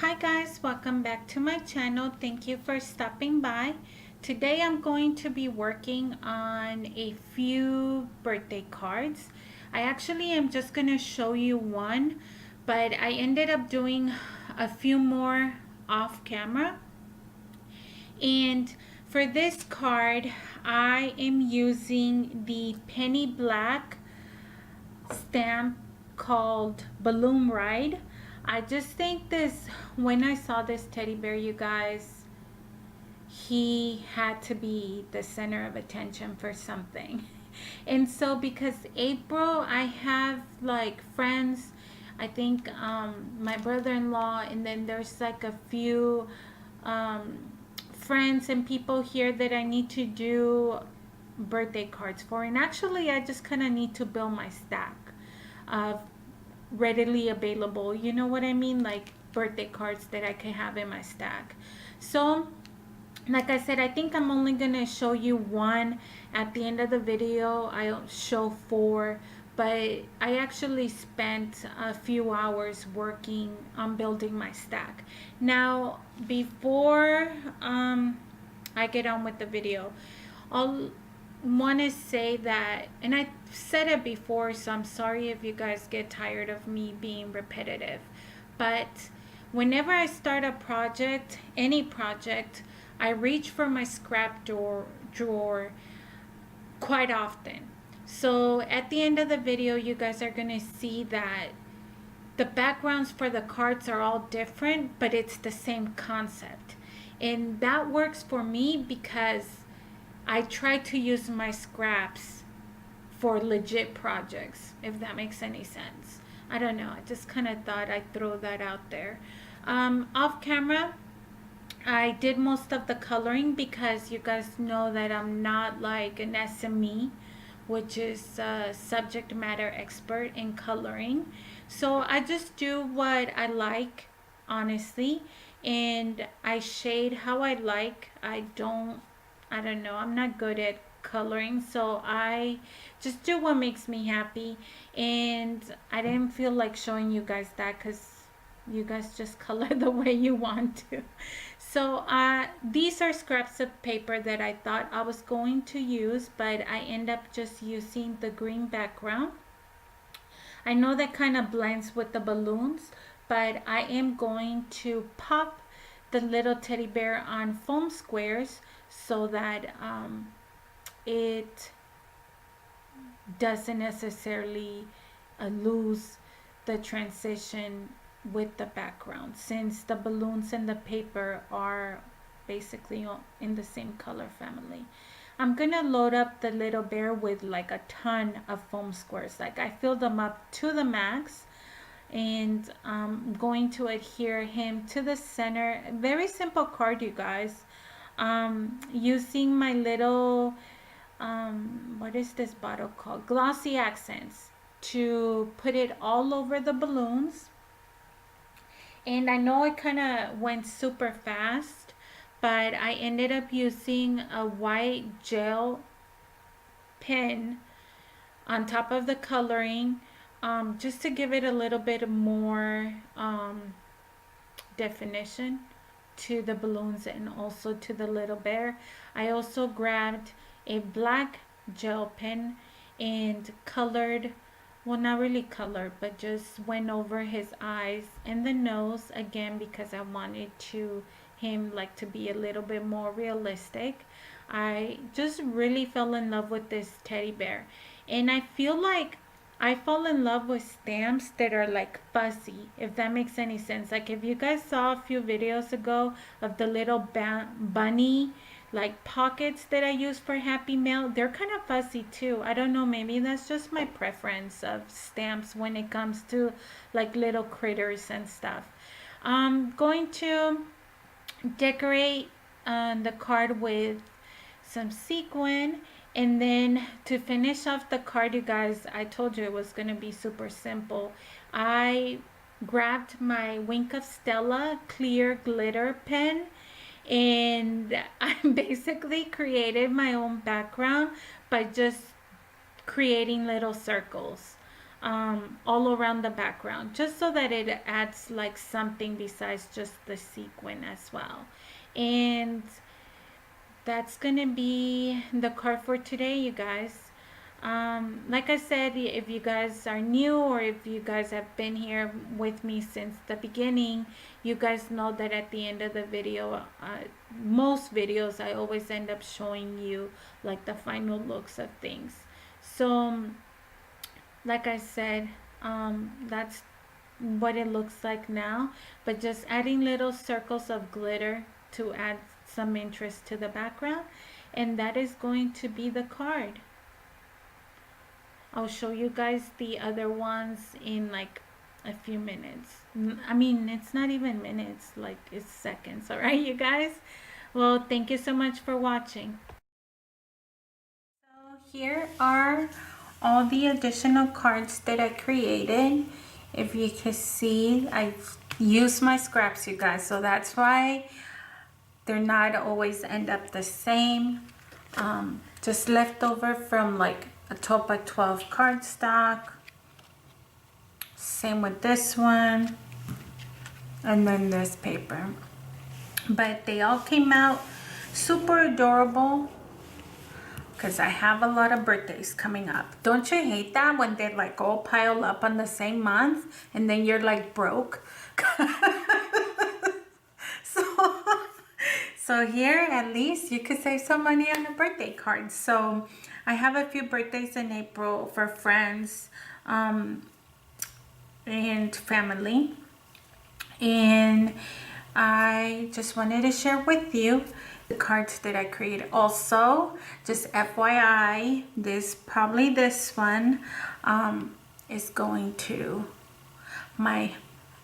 Hi guys, welcome back to my channel. Thank you for stopping by. Today I'm going to be working on a few birthday cards. I actually am just going to show you one, but I ended up doing a few more off camera. And for this card, I am using the penny black stamp called Balloon Ride. I just think this, when I saw this teddy bear, you guys, he had to be the center of attention for something. And so because April, I have like friends, I think my brother-in-law, and then there's like a few friends and people here that I need to do birthday cards for. And actually I just kind of need to build my stack of readily available, you know what I mean, like birthday cards that I can have in my stack. So like I said, I think I'm only gonna show you one. At the end of the video I'll show four, but I actually spent a few hours working on building my stack. Now before I get on with the video, I'll want to say that, and I said it before, so I'm sorry if you guys get tired of me being repetitive, but whenever I start a project, any project, I reach for my scrap drawer quite often. So at the end of the video, you guys are going to see that the backgrounds for the cards are all different, but it's the same concept. And that works for me because I try to use my scraps for legit projects, if that makes any sense. I don't know. I just kind of thought I'd throw that out there. Off camera, I did most of the coloring because you guys know that I'm not like an SME, which is a subject matter expert in coloring. So I just do what I like, honestly, and I shade how I like. I don't know, I'm not good at coloring, so I just do what makes me happy. And I didn't feel like showing you guys that because you guys just color the way you want to. So these are scraps of paper that I thought I was going to use, but I end up just using the green background. I know that kind of blends with the balloons, but I am going to pop the little teddy bear on foam squares so that it doesn't necessarily lose the transition with the background, since the balloons and the paper are basically in the same color family. I'm gonna load up the little bear with like a ton of foam squares. Like I filled them up to the max, and I'm going to adhere him to the center. Very simple card, you guys. Using my little what is this bottle called, glossy accents, to put it all over the balloons. And I know it kind of went super fast, but I ended up using a white gel pen on top of the coloring, just to give it a little bit more definition to the balloons and also to the little bear. I also grabbed a black gel pen and colored, well, not really colored, but just went over his eyes and the nose again because I wanted him like to be a little bit more realistic. I just really fell in love with this teddy bear, and I feel like I fall in love with stamps that are like fuzzy, if that makes any sense. Like if you guys saw a few videos ago of the little bunny like pockets that I use for Happy Mail, they're kind of fuzzy too. I don't know, maybe that's just my preference of stamps when it comes to like little critters and stuff. I'm going to decorate the card with some sequin. And then to finish off the card, you guys, I told you it was going to be super simple. I grabbed my Wink of Stella clear glitter pen, and I basically created my own background by just creating little circles. all around the background, just so that it adds like something besides just the sequin as well. And that's gonna be the card for today, you guys. Like I said, if you guys are new or if you guys have been here with me since the beginning, you guys know that at the end of the video, most videos, I always end up showing you like the final looks of things. So like I said, that's what it looks like now, but just adding little circles of glitter to add some interest to the background, and that is going to be the card. I'll show you guys the other ones in like a few minutes. I mean, it's not even minutes, like it's seconds. All right, you guys? Well, thank you so much for watching. So here are all the additional cards that I created. If you can see, I've used my scraps, you guys, so that's why they're not always end up the same. Just leftover from like a 12 by 12 cardstock. Same with this one, and then this paper. But they all came out super adorable because I have a lot of birthdays coming up. Don't you hate that when they like all pile up on the same month and then you're like broke? So here at least you could save some money on a birthday card. So I have a few birthdays in April for friends and family, and I just wanted to share with you the cards that I created. Also, just FYI, this one is going to my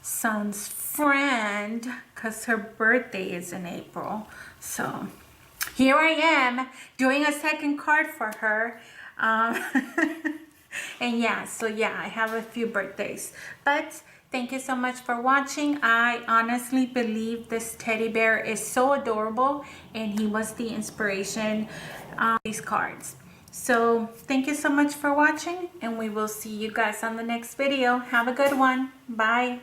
son's friend because her birthday is in April. So here I am doing a second card for her. And yeah, so yeah, I have a few birthdays. But thank you so much for watching. I honestly believe this teddy bear is so adorable, and he was the inspiration of these cards. So thank you so much for watching, and we will see you guys on the next video. Have a good one. Bye.